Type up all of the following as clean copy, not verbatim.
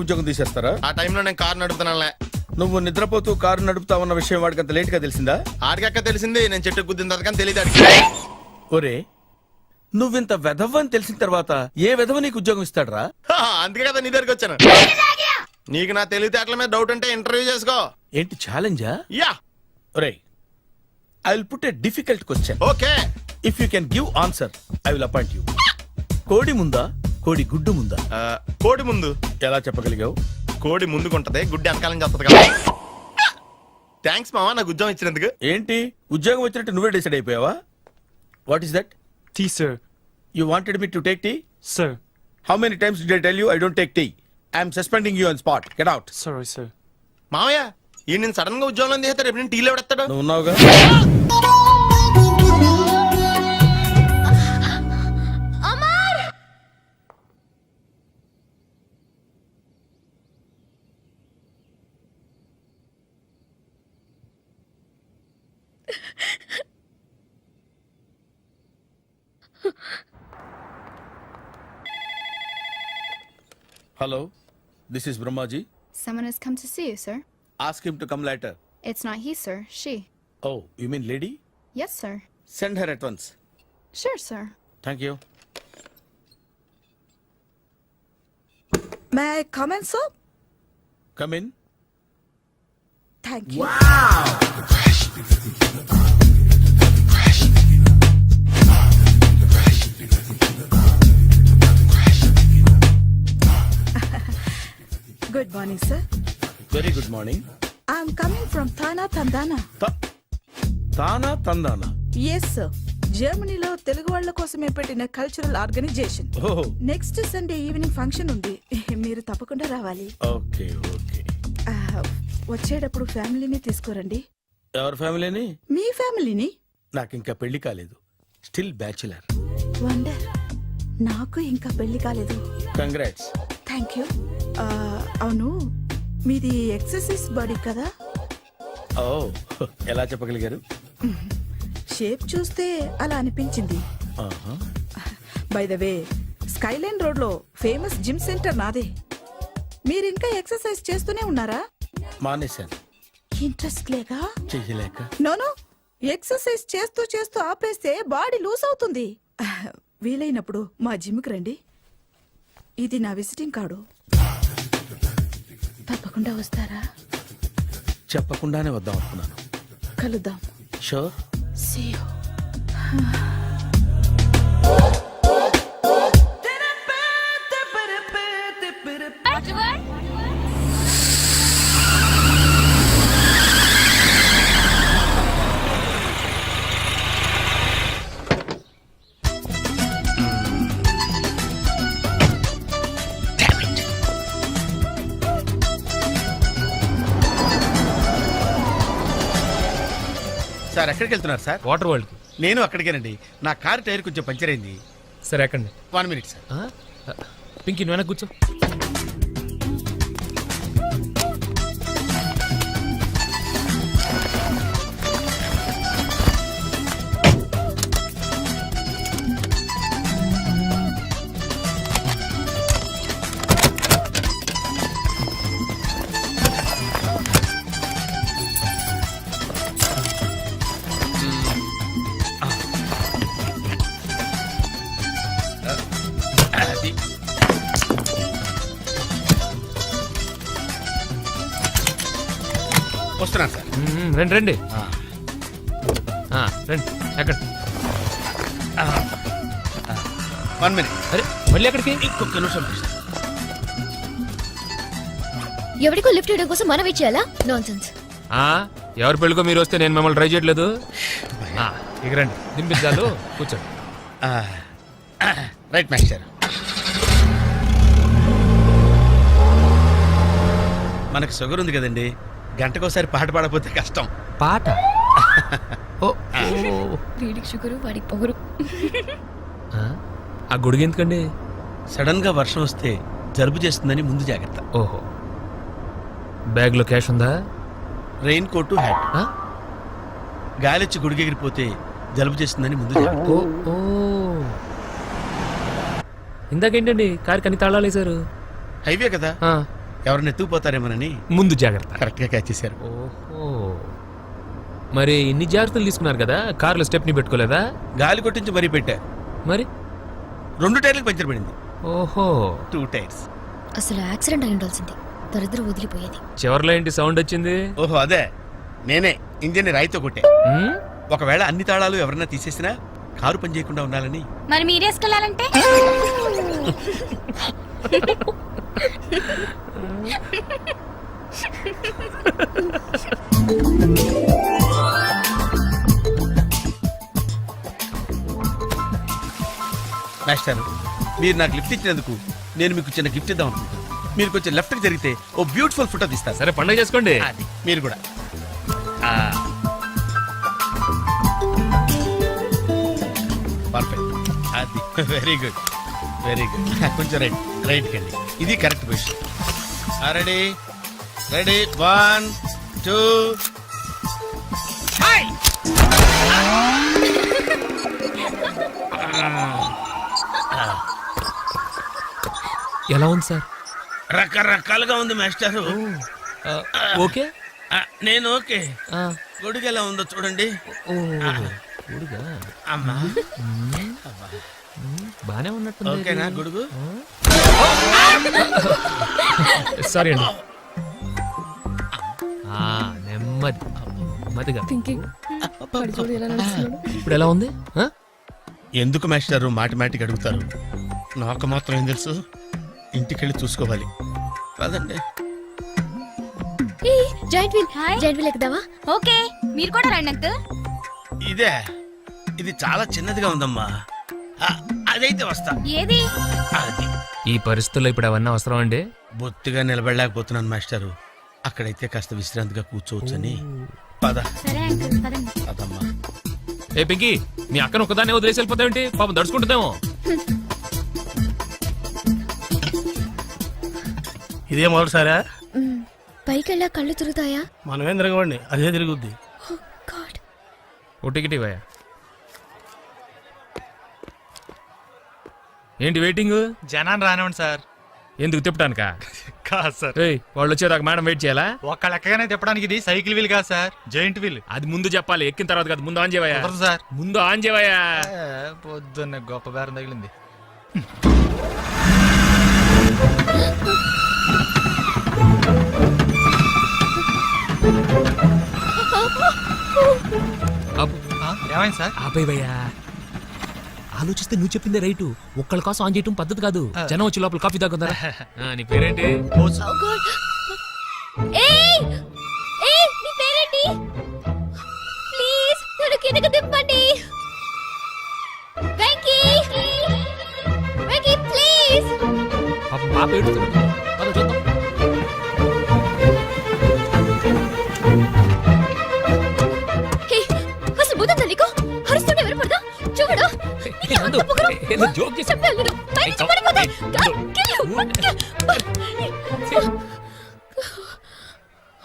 ఉద్యోగం తీసేస్తారా? ఆ టైంలో నేను కారు నడుపుతున్నానులే. నువ్వు నిద్రపోతూ కారు నడుపుతావన్న విషయం వాడికి అంత లేట్ గా తెలిసిందా? ఆడికక్క తెలిసింది, నేను చెట్టు గుద్దిన తర్వాత కానీ తెలియదు ఆడికి. ఒరే, నువ్వింత వెధవ్ అని తెలిసిన తర్వాత ఏ వెధవ నీకు ఉద్యోగం ఇస్తాడరా? అందుకే కదా నీ దగ్గరికి వచ్చాను. నీకు నా తెలివితేటల మీద డౌట్ ఉంటే ఇంటర్వ్యూ చేసుకో. ఏంటి ఛాలెంజా? యా. ఒరే, I will put a difficult question. Okay. If you can give answer I will appoint you. కోడి ముందా, కోడి గుడ్డు ముందా? కోడి ముందు. ఎలా చెప్పగలిగావు? కోడి ముందుకుంటది, గుడ్డి వెనకాలని చేస్తుంది కదా. థ్యాంక్స్ మామా నాకు ఉద్యోగం ఇచ్చినందుకు. ఏంటి ఉద్యోగం వచ్చినట్టు నువ్వే డిసైడ్ అయిపోయావా? What is that? Tea, sir. You wanted me to take tea? Sir. How many times did I tell you I don't take tea? I am suspending you on spot. Get out. Sorry, sir. మామయ్య ఈ నేను sudden గా ఉద్యోగంలో తీస్తాడు, రేపు నేను టీలో పెడతాడు. నువ్వు ఉన్నావుగా? Hello, this is Brahmaji. Someone has come to see you, sir. Ask him to come later. It's not he, sir. She. Oh, you mean lady? Yes, sir. Send her at once. Sure, sir. Thank you. May I come in, sir? Come in. Thank you. Good morning, sir. Very good morning. I'm coming from Thana, Tandana. తానా తందానా? Yes, sir. జర్మనీలో తెలుగు వాళ్ళ కోసమే పెట్టిన cultural organisation. ఓహో, next Sunday evening function ఉంది, మీరు తప్పకుండా రావాలి. Okay okay. వచ్చేటప్పుడు ఫ్యామిలీని తీసుకురండి. ఎవరి ఫ్యామిలీని? మీ ఫ్యామిలీని. నాకు ఇంకా పెళ్లి కాలేదు, స్టిల్ బ్యాచులర్. వండర్. నాకు ఇంకా పెళ్లి కాలేదు. కంగ్రాట్స్. Thank you. అవును, మీది ఎక్సర్సైజ్ బాడీ కదా? ఓ, ఎలా చెప్పగలిగారు? షేప్ చూస్తే అలా అనిపించింది. ఆహా. By the way, Skyline road లో ఫేమస్ జిమ్ సెంటర్ నాదే. మీరు ఇంకా ఎక్సర్సైజ్ చేస్తూనే ఉన్నారా? మానేశాను, ఇంట్రెస్ట్ లేగా? చెయ్యలేక. నోను, ఎక్సర్సైజ్ చేస్తూ చేస్తూ ఆపేస్తే బాడీ లూజ్ అవుతుంది. వీలైనప్పుడు మా జిమ్కి రండి. ఇది నా విజిటింగ్ కార్డు. తప్పకుండా వస్తారా? చెప్పకుండానే వద్దాం అనుకున్నాను. కలుద్దాం. షూర్. See you. సార్ ఎక్కడికి వెళ్తున్నారు సార్? Water world. నేను అక్కడికేనండి. నా కార్ టైర్ కొంచెం పంచర్ అయింది. సరే ఎక్కండి. 1 minute సార్. పింకీ నువ్వు వెనక్కి కూర్చో. అది. వస్తున్నాను సార్. రండి రండి. రండి ఎక్కడ? 1 minute. అరే మళ్ళీ ఎక్కడికి? ఇంకొక నిమిషం. ఎవరికో లిఫ్ట్ ఇవ్వడం కోసం మనం ఇచ్చేయాలా? నాన్సెన్స్. ఎవరి పెళ్ళికో మీరు వస్తే నేను మిమ్మల్ని ట్రై చేయట్లేదు. ఇక రండి, దింపించాలు, కూర్చోండి. Right master. మనకు షుగర్ ఉంది కదండి, గంటకోసారి పాట పాడపోతే కష్టం. పాట? ఓ, వీడికి షుగరు, వాడికి పొగరు. ఆ గొడుగు ఎందుకండి? సడన్ గా వర్షం వస్తే జలుబు చేస్తుందని ముందు జాగ్రత్త. ఓహో, బ్యాగ్ లో క్యాష్ ఉందా? Rain coat, hat. గాలిచ్చి గుడిగెగిరిపోతే జలుబు చేస్తుందని ముందు జాగ్రత్త. ఓ, ఇందాకేంటండి కారు కని తాళాలు వేశారు? హైవే కదా, ఎవరిని ఎత్తుకుపోతారేమోనని ముందు జాగ్రత్త. కరెక్ట్ గా క్యాచ్ చేశారు. ఓహో, మరి ఇన్ని జాగ్రత్తలు తీసుకున్నారు కదా, కారులో స్టెప్ని పెట్టుకోలేదా? గాలి కొట్టించి మరీ పెట్టా. మరి 2 టైర్లకు పంచర్ పడింది. ఓహో, 2 టైర్స్. అసలు యాక్సిడెంట్ అయి ఉండాల్సింది, దరిద్రం వదిలిపోయేది. చివర్లో ఏంటి సౌండ్ వచ్చింది? ఓహో అదే, నేనే ఇంజిన్ రాయితో కొట్టా. హ్మ్? ఒకవేళ అన్ని తాళాలు ఎవరన్నా తీసేసినా కారు పని చేయకుండా ఉండాలని. మరి మీరేసుకెళ్ళాలంటే మాస్టర్, మీరు నాకు లిఫ్ట్ ఇచ్చినందుకు నేను మీకు చిన్న గిఫ్ట్ ఇద్దాం అనుకుంటున్నాను. మీరు కొంచెం లెఫ్ట్కి జరిగితే ఓ బ్యూటిఫుల్ ఫోటో తీస్తారు. సరే, పండుగ చేసుకోండి. అది మీరు కూడా. పర్ఫెక్ట్. అది వెరీ గుడ్, వెరీ గుడ్. కొంచెం రైట్ కండి, ఇది కరెక్ట్ పొజిషన్. Ready ready 1 2. ఎలా ఉంది సార్? రకరకాలుగా ఉంది మాస్టారు. ఓకే. నేను ఓకే. ఆ, గొడుగు ఎలా ఉందో చూడండి. ఓ, గొడుగా? అమ్మా బానే ఉన్నట్టుంది. ఓకేనా గొడుగు? సారీ అండి. నెమ్మదిగా. ఇప్పుడు ఎలా ఉంది? ఆ? ఎందుకు మాస్టారు మాటిమాటికి అడుగుతారు? నాకు మాత్రం ఏం తెలుసు, ఇంటికెళ్ళి చూసుకోవాలి. కాదండి. Joint wheel, hi. Joint wheel ఎక్కుదావా? ఓకే, మీరు కూడా రండి అంకుల్. ఇదే, ఇది చాలా చిన్నదిగా ఉందమ్మా. అదైతే వస్తా. ఏది? అది ఈ పరిస్థితుల్లో ఇప్పుడు అవన్నీ అవసరం అండి? బొత్తిగా నిలబడలేకపోతున్నాను మాస్టారు. అక్కడైతే కాస్త విశ్రాంతిగా కూర్చోవచ్చని. పద సరే అంకుల్, పదండి. పదమ్మా. ఏ పింకీ, మీ అక్కను ఒకదాన్ని వదిలేసి వెళ్ళిపోతావేంటి? పాపం దడుచుకుంటుందేమో. ఇదే మొదటిసారా? పైకి వెళ్ళా కళ్ళు తిరుగుతాయా? మనమేం తిరగవండి, అదే తిరుగుద్ది. Oh, God. ఓ టికెట్ ఇవ్వయా. ఏంటి వెయిటింగ్? జనాన్ని రానివ్వండి సార్. ఎందుకు తిప్పటానికా? కాదు సార్, ఏయ్, వాళ్ళు వచ్చేదాకా మేడం వెయిట్ చేయాలా? ఒక్క లెక్కగానే తిప్పడానికి ఇది సైకిల్ వీల్ కాదు సార్, జైంట్ వీల్. అది ముందు చెప్పాలి, ఎక్కిన తర్వాత కాదు. ముందు ఆన్ చేయవయ్యా. కుదరదు సార్. ముందు ఆన్ చేయవయ్యా. పొద్దున్న గొప్ప బేరం తగిలింది. ఏమైంది సార్? ఆపేవయ్యా. ఆలోచిస్తే నువ్వు చెప్పిందే రైటు. ఒక్కళ్ళ కోసం ఆన్ చేయటం పద్ధతి కాదు. జనం వచ్చి లోపల కాఫీ తాగుతారా? నీ పేరేంటి? Oh, God. ఏయ్! ఏయ్, నీ పేరేంటి? ప్లీజ్ నన్ను కిందకి దింపండి. వెంకీ! వెంకీ, ప్లీజ్. పాపం పాప ఏడుస్తుంది. పద చూద్దాం. హే, అసలు బుద్ధుందా నీకు? అరుస్తుంటే వినపడదా? చూడు. నీకు అంత పొగరు. ఏదో జోక్ చేశా. చెప్పాను నేను. పైనుంచి పడిపోతా. God, kill you.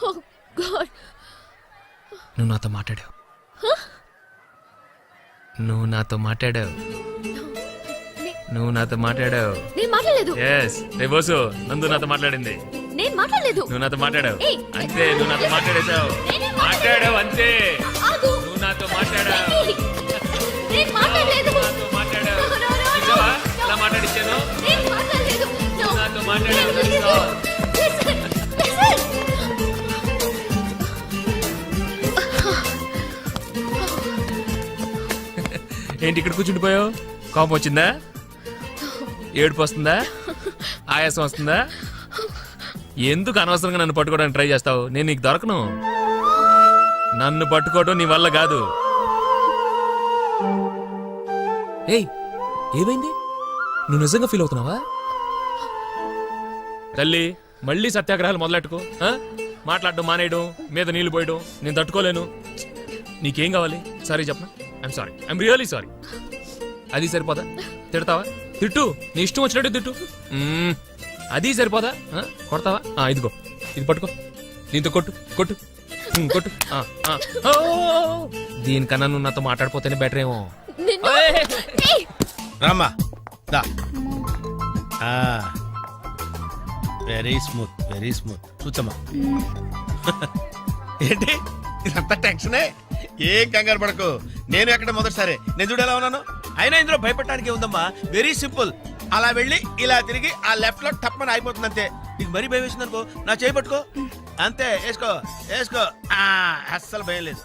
Oh, God. నువ్వు నాతో మాట్లాడావు. నువ్వు నాతో మాట్లాడావు. నువ్వు నాతో మాట్లాడావు. నేను మాట్లాడలేదు. ఎస్. రే బోసు, నందు నాతో మాట్లాడింది. నేను మాట్లాడలేదు. నువ్వు నాతో మాట్లాడావు. ఏయ్. అంతే, నువ్వు నాతో మాట్లాడేశావు. నేనే మాట్లాడావు అంతే. ఆగు. నువ్వు నాతో మాట్లాడావు. వెంకీ, నేను మాట్లాడలేదు. నాతో మాట్లాడావు. No, no, no, no. నిజమా? ఎలా మాట్లాడించాను? నేను మాట్లాడలేదు. No. నాతో మాట్లాడావు. Listen, తెలుసా? listen, listen. ఏంటి ఇక్కడ కూర్చుండిపోయావు? కోపం వచ్చిందా? ఏడుపు వస్తుందా? ఆయాసం వస్తుందా? ఎందుకు అనవసరంగా నన్ను పట్టుకోవడానికి ట్రై చేస్తావు? నేను నీకు దొరకను. నన్ను పట్టుకోవడం నీ వల్ల కాదు. ఏయ్, ఏమైంది? నువ్వు నిజంగా ఫీల్ అవుతున్నావా? తల్లి, మళ్ళీ సత్యాగ్రహాలు మొదలెట్టుకో. మాట్లాడడం మానేయడం, మీద నీళ్లు పోయడం నేను తట్టుకోలేను. నీకేం కావాలి? సారీ చెప్పనా? I'm sorry, I'm really sorry. అది సరిపోదా? తిడతావా? తిట్టు, నీ ఇష్టం వచ్చినట్టు తిట్టు. అది సరిపోదా? కొడతావా? ఇదిగో, ఇది పట్టుకో, దీంతో కొట్టు కొట్టు కొట్టు. దీనికన్నా నువ్వు నాతో మాట్లాడిపోతేనే బెటర్ ఏమో. రామ్మా దా. వెరీ స్మూత్ కూర్చోమ్మా. ఏంటి ఇదంతా టెన్షనే? ఏం కంగారు పడకు, నేను ఎక్కడ మొదటిసారి నేను చూడు ఎలా ఉన్నాను. అయినా ఇందులో భయపడటానికి ఉందమ్మా, వెరీ సింపుల్. అలా వెళ్ళి ఇలా తిరిగి ఆ లెఫ్ట్ లో టప్ అని అయిపోతుంది అంతే. నీకు మరీ భయం వేసింది అనుకో, నా చేయి పట్టుకో అంతే. వేసుకో అస్సలు భయం లేదు.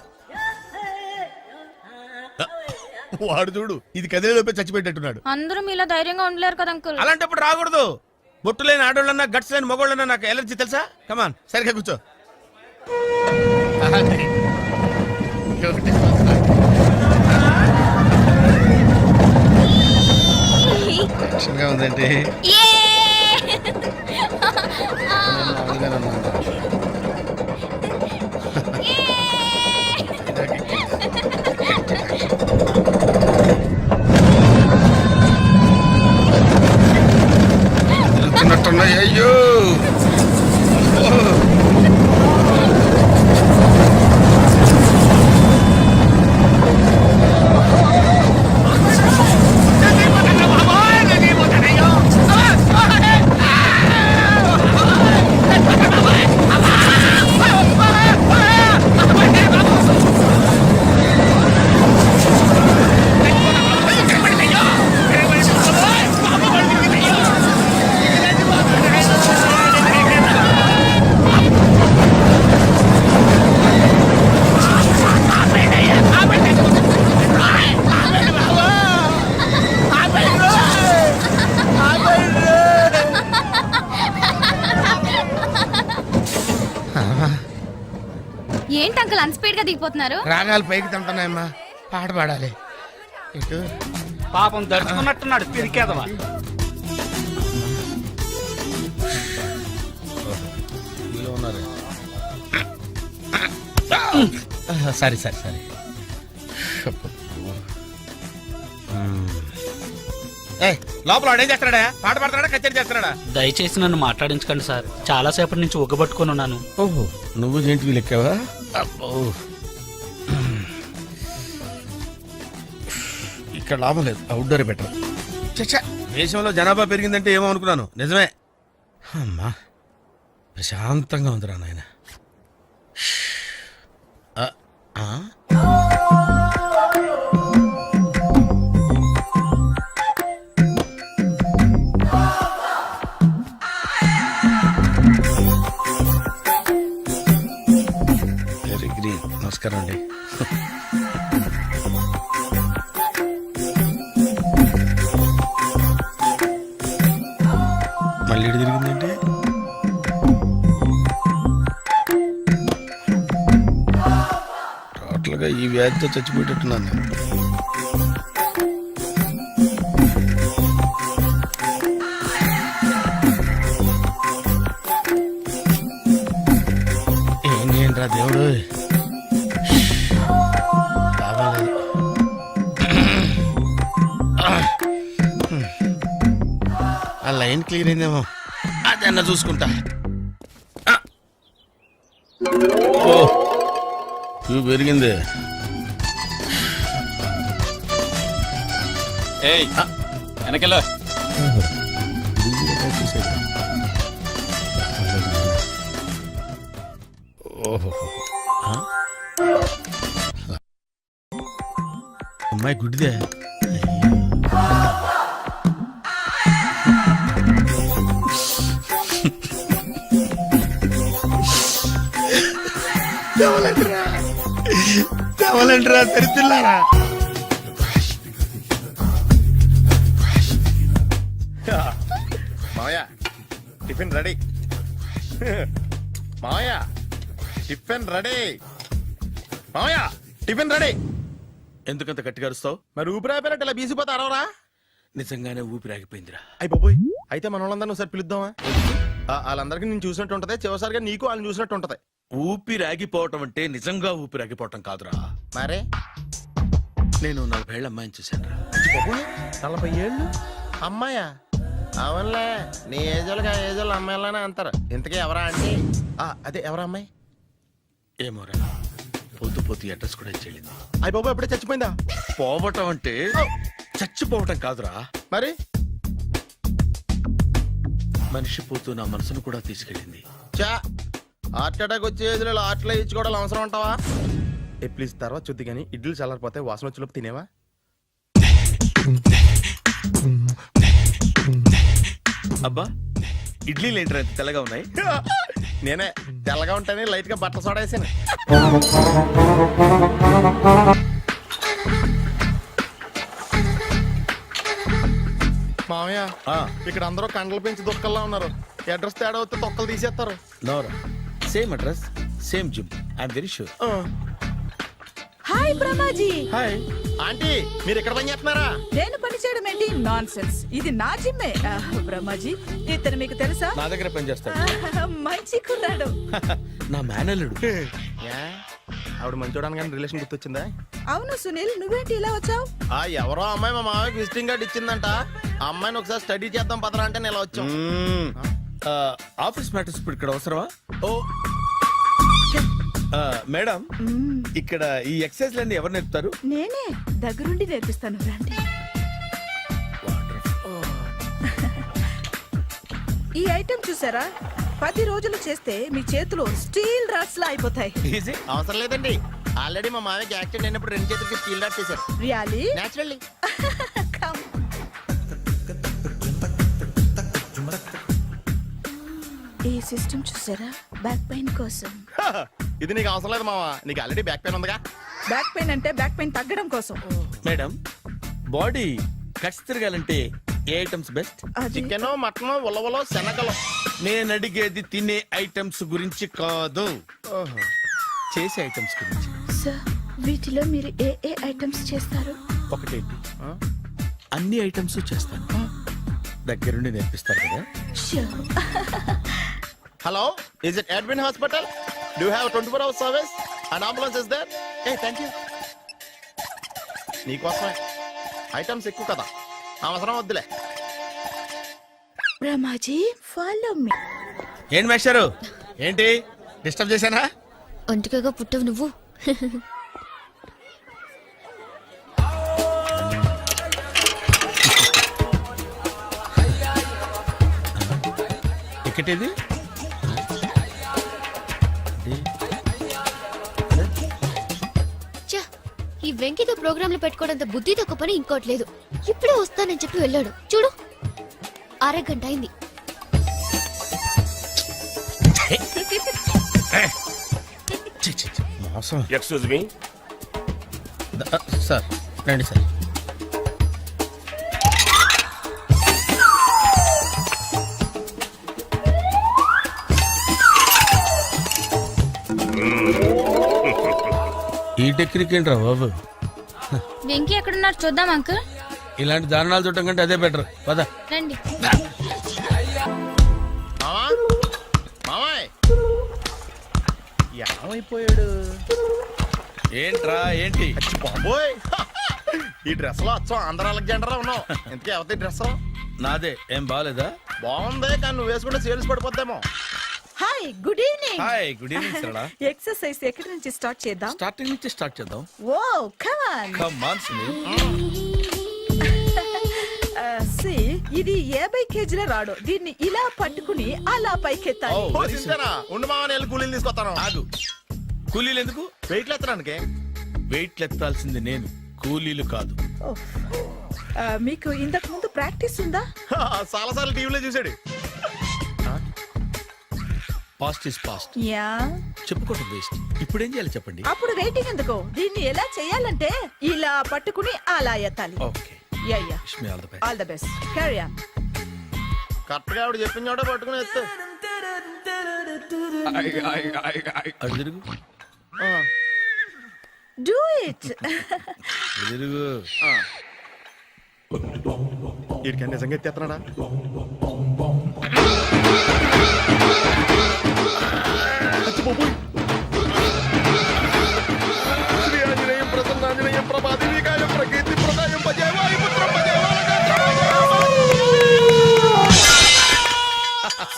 వాడు చూడు, ఇది కదిలేలోపే చచ్చిపెట్టేట్టున్నాడు. అందరూ మీలా ధైర్యంగా ఉండలేరు కదా అంకుల్. అలాంటప్పుడు రాకూడదు. బొట్టు లేని ఆడోళ్ళన్నా గట్స్ లేని మగోళ్ళన్నా నాకు ఎలర్జీ తెలుసా. కమాన్ సరిగ్గా కూర్చో. టెన్షన్గా ఉందండి. అయ్యో ఏంటి అంకుల్ అన్స్పీడ్ గా దిగిపోతున్నారు? రాగాలు పైకి తంటున్నాయమ్మా, పాట పాడాలి. ఇటు పాపం దడుచుకున్నట్టున్నాడు పిరికేదవా. సరే లోపల ఏం చేస్తున్నాడా? పాట పాడుతున్నాడా, కచేరీ చేస్తున్నాడా? దయచేసి నన్ను మాట్లాడించకండి సార్, చాలా సేపటి నుంచి ఉగ్గబట్టుకొని ఉన్నాను. ఓహో, నువ్వు జేంటివి లెక్కావా? అబ్బో, ఇక్కడ లాభం లేదు, అవుట్డోర్ బెటర్. చచ్చా, దేశంలో జనాభా పెరిగిందంటే ఏమో అనుకున్నాను, నిజమే. అమ్మా ప్రశాంతంగా ఉందిరా నాయన. Very green. నమస్కారం అండి. మళ్ళీ ఇటు తిరిగిందంటే టోటల్గా ఈ వ్యాధితో చచ్చిపోయేటట్టున్నాను నేను. ఏం చేయండి రా దేవుడు, బాగాలేదు. ఆ లైన్ క్లియర్ అయిందేమో, అదన్నా చూసుకుంటా. ఓ క్యూ పెరిగింది. వెనకెళ్ళ ఓహో, అమ్మాయి గుడ్డిదే. చావాలంటరా దరిద్రులారా. మావయ్య టిఫిన్ రెడీ. మావయ్య టిఫిన్ రెడీ. మావయ్య టిఫిన్ రెడీ. ఎందుకంత గట్టిగా అరుస్తావు? మరి ఊపిరి అయిపోయినట్టు ఇలా బీసిపోతే అరవరా? నిజంగానే ఊపిరాగిపోయిందిరా. అయిపోయి అయితే మన వాళ్ళందరినీ ఒకసారి పిలుద్దామా? వాళ్ళందరికీ నేను చూసినట్టు ఉంటది, చివరిసారిగా నీకు వాళ్ళని చూసినట్టు ఉంటది. ఊపిరాగిపోవటం అంటే నిజంగా ఊపిరాగిపోవటం కాదురా. మరే నేను 40 ఏళ్ళ అమ్మాయిని చూశాను రా. 40 ఏళ్ళు అమ్మాయా? అవునులే, నీ ఏజోళ్ళకి ఆ ఏజోళ్ళు అమ్మాయిలానే అంటారు. ఇంతకీ ఎవరా అంటే? అదే ఎవరా అమ్మాయి? ఏమోరా, పొద్దు అడ్రస్ కూడా ఇచ్చేళ్ళింది. అయ్యి బాబు ఎప్పుడే చచ్చిపోయిందా? పోవటం అంటే చచ్చిపోవటం కాదురా. మరి మనిషి పోతూ నా మనసును కూడా తీసుకెళ్ళింది. చా హార్ట్ అటాక్ వచ్చే ఏజ్లో హార్ట్లో ఇచ్చుకోవడం అవసరం ఉంటావా? ప్లీజ్ తర్వాత చూద్ది కానీ ఇడ్లీ చల్లారిపోతే వాసన వచ్చేలోపు తినేవా? అబ్బా ఇడ్లీలు ఏంట్రా ఇంత తెల్లగా ఉన్నాయి? నేనే తెల్లగా ఉంటానే లైట్ గా బట్టలు సోడా వేసాను. మామయ్య ఇక్కడ అందరూ కండలు పెంచి దుక్కల్లా ఉన్నారు. అడ్రస్ తేడా వస్తే తొక్కలు తీసేస్తారు. Nora same address same gym I'm very sure. Hi Brahmaji. Hi aunty, మీరు ఇక్కడ పని చేస్తున్నారా? నేను పని చేయడం ఏంటి? Nonsense. ఇది నా జిమ్మే. బ్రహ్మాజీ ఇతను మీకు తెలుసా? నా దగ్గర పని చేస్తాడు. మంచి కుర్రాడు. నా మేనల్లుడు. ఆవిడ మంచోడానికి కానీ రిలేషన్ గుర్తొచ్చిందా? అవును సునీల్, నువ్వేంటి ఇలా వచ్చావు? ఎవరో అమ్మాయి మా మామయ్యకి విజిటింగ్ కార్డ్ ఇచ్చిందంట. ఆ అమ్మాయిని ఒకసారి స్టడీ చేద్దాం పదరా అంటే నేను ఇలా వచ్చాం. ఆఫీస్ మ్యాటర్స్ ఇప్పుడు ఇక్కడ అవసరమా? ఓ మేడం, ఇక్కడ ఈ ఎక్సర్సైజ్ లన్నీ ఎవరు నేర్పుతారు? నేనే దగ్గరుండి నేర్పిస్తాను, రండి. ఈ ఐటెం చూసారా? 10 రోజులు చేస్తే మీ చేతులు స్టీల్ రాట్స్ లా అయిపోతాయి. ఈజీ. అవసరం లేదండి, ఆల్రెడీ మా మామయ్యకి యాక్సిడెంట్ అయినప్పుడు 2 చేతులకి స్టీల్ డాట్ చేశారు. రియాలీ? నేచురల్లీ. Come. ఈ సిస్టమ్ చూసారా? బ్యాక్ పెయిన్ కోసం. ఇది నీకు అవసరం లేదు మామ, నీకు ఆల్రెడీ బ్యాక్ పెయిన్ ఉందిగా. బ్యాక్ పెయిన్ అంటే బ్యాక్ పెయిన్ తగ్గడం కోసం. మేడం, బాడీ కట్స్ తిరగాలంటే ఏ ఐటమ్స్ బెస్ట్? అది చికెన్, మటన్, ఉలవలో, శనగలు. నేను అడిగేది తినే ఐటమ్స్ గురించి కాదు, చేసే ఐటమ్స్ గురించి. సార్, వీటిలో మీరు ఏ ఏ ఐటమ్స్ చేస్తారు? ఒకటేంటి, అన్ని ఐటమ్స్ చేస్తాను. దగ్గరుండి నేర్పిస్తారు కదా? Sure. Hello, is it admin hospital? Do you have 24 hours service and ambulance is there? Thank you. నీకోసమే ఐటమ్స్ ఎక్కువ కదా, అవసరం వద్దులే. Brahmaji, follow me. ఏంటి మేస్టారు, ఏంటి డిస్టర్బ్ చేశానా? ఒంటికగా పుట్టవు నువ్వు. టికెట్ ఇది? ఛ, ఈ వెంకితో ప్రోగ్రాంలు పెట్టుకోవడంత బుద్ధి తక్కువ పని ఇంకోటి లేదు. ఇప్పుడే వస్తానని చెప్పి వెళ్ళాడు. చూడు, అరగంట అయింది. మోసం. Excuse me. సార్ రండి సార్. ఈ టెక్నిక్ ఏంట్రా బాబు? వెంకీ ఎక్కడున్నారు చూద్దాం అంకుల్. ఇలాంటి దారుణాలు చూడటం కంటే అదే బెటర్. పద. రండి. మామాయ్ ఏమైపోయాడు? ఏంట్రా ఏంటి? బాబోయ్, ఈ డ్రెస్ లో అచ్చం ఆంధ్ర అలెగ్జాండర్ ఉన్నావు. ఇంతకీ ఎవరి డ్రెస్? నాదే. ఏం బాగాలేదా? బాగుంది, కానీ నువ్వు వేసుకుంటే సేల్స్ పడిపోద్దేమో. Hi, good evening. Hi, good evening Sarala. Exercise ఎక్కడి నుంచి స్టార్ట్ చేద్దాం? స్టార్టింగ్ నుంచి స్టార్ట్ చేద్దాం. Oh come on. Come on Sunil. ఇది 50 కేజీల రాడు. దీన్ని ఇలా పట్టుకుని అలా పైకెత్తాలి. ఓ, తింటారా? ఉండు మామ, నేను కూలీలు తీసుకొస్తాను. ఆగు. కూలీలు ఎందుకు? వెయిట్లు ఎత్తడానికి. వెయిట్ ఎత్తాల్సింది నేను, కూలీలు కాదు. మీకు ఇంతకు ముందు ప్రాక్టీస్ ఉందా? చాలా సార్లు టీవీలో చూసాడు. Past is past. యా. చెప్పుకోవడం వేస్ట్. ఇప్పుడు ఏం చేయాలి చెప్పండి? అప్పుడు వెయిటింగ్ ఎందుకు? దీన్ని ఎలా చేయాలంటే ఇలా పట్టుకుని అలా ఎత్తాలి. Okay. Yeah yeah. Wish me all the best. All the best. Carry on. Correct గా ఆవిడ చెప్పిన చోట పట్టుకుని ఎత్తు. అటు తిరుగు. Do it. అటు తిరుగు. వీడికి నిజంగా ఎత్తేస్తున్నాడా? శ్రీ ఆంజనేయం ప్రసన్నాంజనేయం ప్రభాదివికాయం ప్రకీర్తి ప్రదాయం భజే వాయుపుత్రం భజే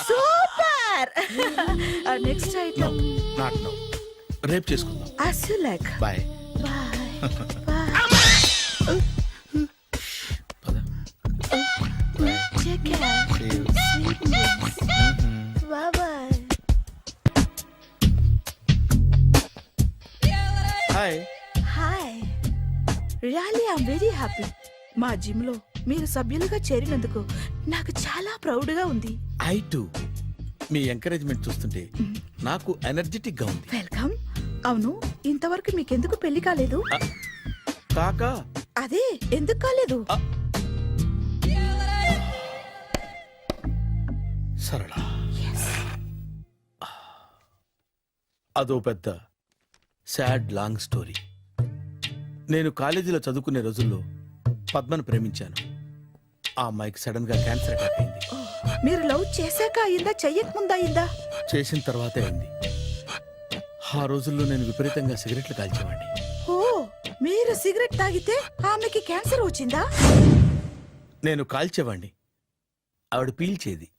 super. Next item. Not now. రేపు చేసుకుందాం. As you like. Bye. Bye. Bye. పద. Take care. See you. Sweet dreams. Hi. Hi really I'm very happy. మా జిమ్ లో మీరు సభ్యులుగా చేరినందుకు నాకు చాలా ప్రౌడ్గా ఉంది. I to. మీ ఎంకరేజ్మెంట్ చూస్తుంటే నాకు ఎనర్జెటిక్ గా ఉంది. వెల్కమ్. అవును, ఇంతవరకు మీకెందుకు పెళ్లి కాలేదు? కాకా అదే ఎందుకు కాలేదు? సరళ, అదో పెద్ద సాడ్ లాంగ్ స్టోరీ. నేను కాలేజీలో చదువుకునే రోజుల్లో పద్మను ప్రేమించాను. ఆ అమ్మాయికి సడన్ గా క్యాన్సర్ అటాక్ అయింది. మీరు లవ్ చేశాక అయిందా, చెయ్యక ముందా అయిందా? చేసిన తర్వాతే అయింది. ఆ రోజుల్లో నేను విపరీతంగా సిగరెట్లు కాల్చేవాడిని. ఓ, మీరు సిగరెట్ తాగితే ఆమెకి క్యాన్సర్ వచ్చిందా? నేను కాల్చేవాణ్ణి, ఆవిడ పీల్చేది.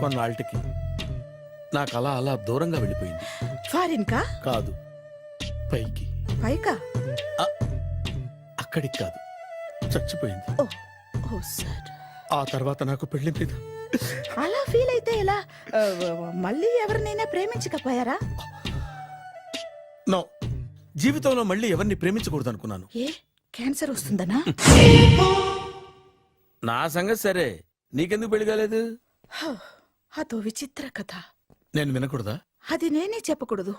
కొన్నాళ్ళకి నాకు అలా అలా దూరంగా వెళ్ళిపోయింది. ఫారిన్ కా? కాదు, పైకి. పైకా? అక్కడికి కాదు, చచ్చిపోయింది. ఓ ఓ సార్. ఆ తర్వాత నాకు పెళ్లి మీద అలా ఫీల్ అయితే ఎలా? మళ్ళీ ఎవరినైనా ప్రేమించకపోయారా? నో, జీవితంలో మళ్ళీ ఎవరిని ప్రేమించకూడదు అనుకున్నాను. ఏ, క్యాన్సర్ వస్తుందనా? నా సంగతి సరే, నీకెందుకు పెళ్లి కాలేదు? హ, అదో విచిత్ర కథ. నేను వినకూడదా? అది నేనే చెప్పకూడదు.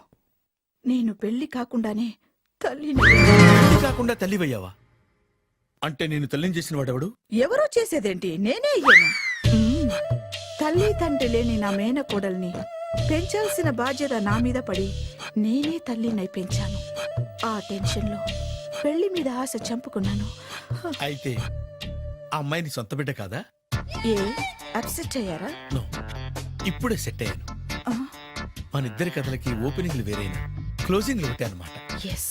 నేను పెళ్లి కాకుండానే తల్లిని. పెళ్లి కాకుండా తల్లివయ్యావా? అంటే నేను తల్లిని చేసిన వాడెవడు? ఎవరో చేసేదేంటి, నేనే అయ్యాను. తల్లి తండ్రి లేని నా మేనకోడల్ని పెంచాల్సిన బాధ్యత నా మీద పడి నేనే తల్లినై పెంచాను. ఆ టెన్షన్లో పెళ్లి మీద ఆశ చంపుకున్నాను. అయితే ఆ అమ్మాయిని సొంత బిడ్డ కాదా? ఏ, అప్సెట్ అయ్యారా? నో, ఇప్పుడే సెట్ అయ్యాను. ఆ, మన ఇద్దరి కథలకి ఓపెనింగ్లు వేరైనా క్లోజింగ్లు ఒకటే అనమాట. ఎస్,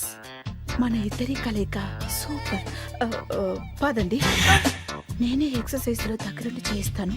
మన ఇద్దరి కలయిక సూపర్. పదండి, నేనే ఎక్సర్సైజ్ లో దగ్గరుండి చేయిస్తాను.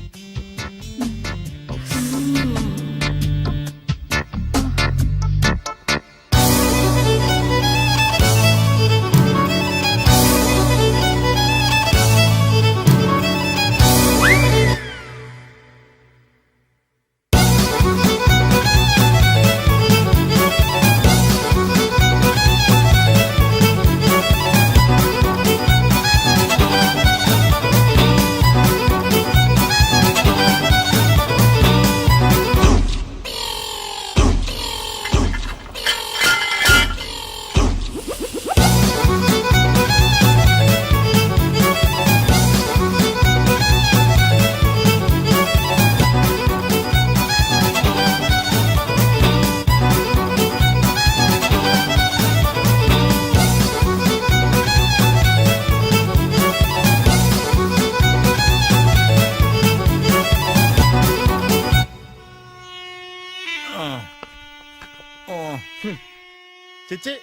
చిచ్చి,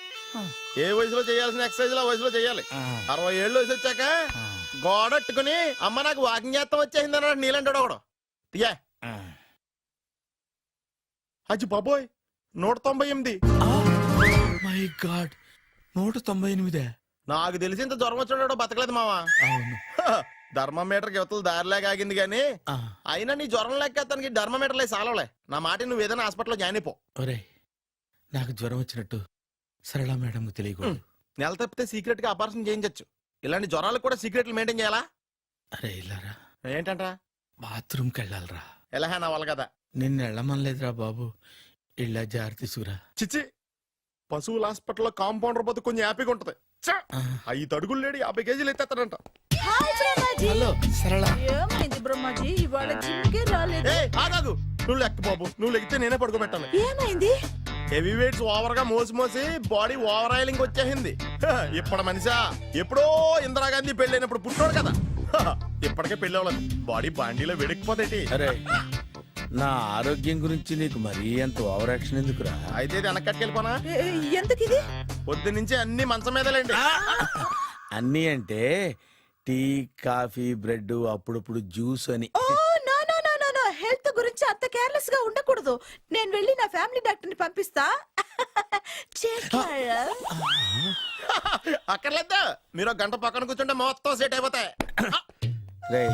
ఏ వయసులో చేయాల్సిన ఎక్సర్సైజ్ ఆ వయసులో చేయాలి. 60 ఏళ్ళు వయసు వచ్చాక గోడట్టుకుని అమ్మ నాకు వాకింగ్ చేస్తాం వచ్చేసింది అన్నాడు నీలంటాడు ఒకడు. తీయా అచ్చి బాబోయ్, 198. My God, 198. నాకు తెలిసి ఇంత జ్వరం వచ్చాడు బతకలేదు మావా. అవును. ధర్మమీటర్ యువతలు దారిలాగా ఆగింది గాని అయినా నీ జ్వరం లెక్క అతనికి ధర్మమీటర్లే సాలవలే. నా మాట నువ్వు ఏదైనా హాస్పిటల్లో జాయిన్ అయిపో. ఒరే, నాకు జ్వరం వచ్చినట్టు సరళ మేడం తెలియకూడదు. నెల తప్పితే సీక్రెట్ గా ఆపరేషన్ చేయించచ్చు. ఇలాంటి జ్వరాలకు కూడా సీక్రెట్లు మెయింటైన్ చేయాలా? అరే ఇల్లారా, ఏంటంట? బాత్రూమ్కి వెళ్ళాలరా. ఎలా నా వాళ్ళ కదా. నిన్ను వెళ్ళమనలేదురా బాబు, ఇళ్ళ జారి తీసుకురా. చిచ్చి, పశువుల హాస్పిటల్లో కాంపౌండర్ బతు కొంచెం హ్యాపీగా ఉంటది. 5 అడుగులు లేడి 50 కేజీలు ఎత్తేస్తాడంట. హాయ్ బ్రహ్మాజీ. హలో సరళ. ఏమైంది బ్రహ్మాజీ, ఇవాళ జిమ్కే రాలేదు? ఏ ఆగాగు, నువ్వు లెక్క బాబు, నువ్వు లెక్కితే నేనే పడుకోబెట్టాలి. ఏమైంది? హెవీ వెయిట్స్ ఓవర్ గా మోసి మోసి బాడీ ఓవర్ ఆయిలింగ్ వచ్చేసింది. ఇప్పుడు మనిషా ఎప్పుడో ఇందిరాగాంధీ పెళ్ళైనప్పుడు పుట్టాడు కదా, ఇప్పటికే పెళ్ళి అవ్వలేదు. బాడీ బాండీలో వెడికిపోతేటి. అరే, నా ఆరోగ్యం గురించి నీకు మరీ అంత ఓవర్ యాక్షన్ ఎందుకురా? అయితే ఇది వెనకట్టుకెళ్ళిపోనా? ఎందుకు ఇది? పొద్దు నుంచి అన్ని మంచం మీదలేండి. అన్నీ అంటే టీ, కాఫీ, బ్రెడ్, అప్పుడప్పుడు జ్యూస్ అని. Oh no no no no no, health గురించి అంత కేర్లెస్ గా ఉండకూడదు. నేను వెళ్ళి నా ఫ్యామిలీ డాక్టర్ ని పంపిస్తా. చేస్తారా? అక్కర్లేదా, మీరు ఒక గంట పక్కన కూర్చుంటే మొత్తం సెట్ అయిపోతాయి. రే,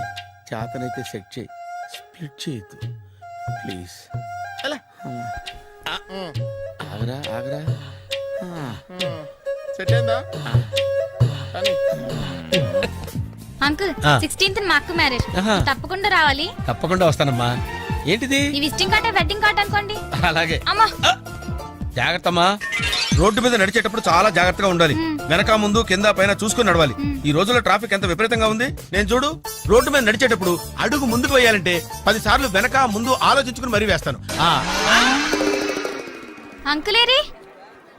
చేతనైతే సెట్ చేయి, స్ప్లిట్ చేయొద్దు ప్లీజ్. ఎలా? ఆగరా ఆగరా. సెట్ అయిందా కానీ అంకుల్ 16th మా అక్క మ్యారేజ్ తప్పకుండా రావాలి. తప్పకుండా వస్తానమ్మా. ఏంటిది? ఈ విజిటింగ్ కార్డ్ వెడ్డింగ్ కార్డ్ అనుకోండి. అలాగే. అమ్మా జాగ్రత్తమ్మా. రోడ్డు మీద నడిచేటప్పుడు చాలా జాగ్రత్తగా ఉండాలి. వెనక ముందు కింద పైన చూసుకుని నడవాలి. ఈ రోజుల్లో ట్రాఫిక్ ఎంత విపరీతంగా ఉంది. నేను చూడు, రోడ్డు మీద నడిచేటప్పుడు అడుగు ముందుకు వేయాలంటే 10 సార్లు వెనక ముందు ఆలోచించుకుని మరీ వేస్తాను. అంకులేరి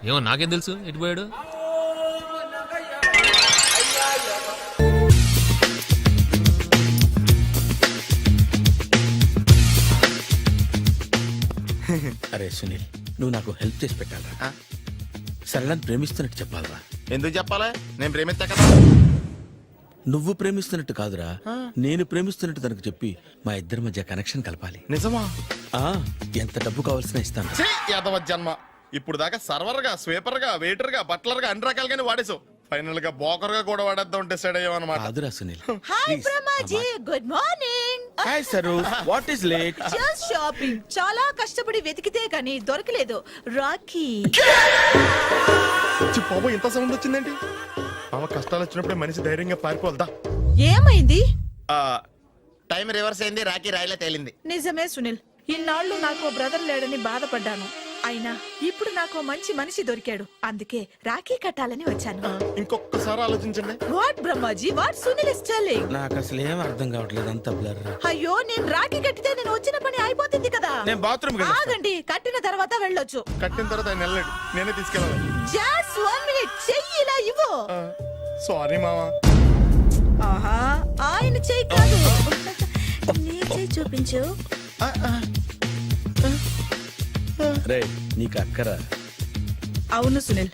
ఏమో నాకేం తెలుసు ఎటు పోయాడు. అరే సునీల్, నువ్వు నాకు హెల్ప్ చేసి పెట్టాలరా. సరళని ప్రేమిస్తున్నట్టు చెప్పాలరా. ఎందుకు చెప్పాలి? నేను ప్రేమిస్తా కదా. నువ్వు ప్రేమిస్తున్నట్టు కాదురా, నేను ప్రేమిస్తున్నట్టు తనకు చెప్పి మా ఇద్దరి మధ్య కనెక్షన్ కలపాలి. నిజమా? ఎంత డబ్బు కావాల్సిన ఇస్తాను. ఛీ, యాదవ జన్మ. ఇప్పుడు దాకా సర్వర్ గా, స్వీపర్ గా, వెయిటర్ గా, బట్లర్ గా అన్ని రకాలుగానే వాడేసావు. ఫైనల్ గా బోకర్ గా కూడా వాడేద్దాం డిసైడ్ అయ్యామన్నమాట. కాదురా Sunil. Hi Brahmaji, good morning. Hi sir, what is late? Just shopping. చాలా కష్టపడి వెతికితే గానీ దొరకలేదు. రాఖీ. బాబు ఇంత సౌండ్ వచ్చిందేంటి? మామ కష్టాలు వచ్చినప్పుడే మనిషి ధైర్యంగా పారిపోదా. ఏమైంది? టైం రివర్స్ అయింది, రాఖీ రాయిలా తేలింది. నిజమే సునీల్, ఇన్నాళ్ళు నాకు బ్రదర్ లేడని బాధపడ్డాను. అయినా ఇప్పుడు నాకు మంచి మనిషి దొరికాడు. అందుకే రాఖీ కట్టాలని వచ్చాను. ఇంకొకసారి ఆలోచించండి. What Brahmaji, what Sunil is telling? నాకు అసలు ఏం అర్థం కావట్లేదు, అంత బ్లర్. అయ్యో, నేను రాఖీ కట్టితే నేను వచ్చిన పని అయిపోతుంది కదా. నేను బాత్రూమ్ ఆగండి, కట్టిన తర్వాత వెళ్ళొచ్చు. కట్టిన తర్వాత ఆయన వెళ్ళాడు, నేనే తీసుకెళ్ళాలి. జస్ట్ 1 minute, చెయ్యి ఇలా ఇవ్వు. సారీ మావా. ఆహా, ఆయన చెయ్యి కాదు, నీ చెయ్యి చూపించు. రే, నీకు అక్కరా? అవును సునీల్,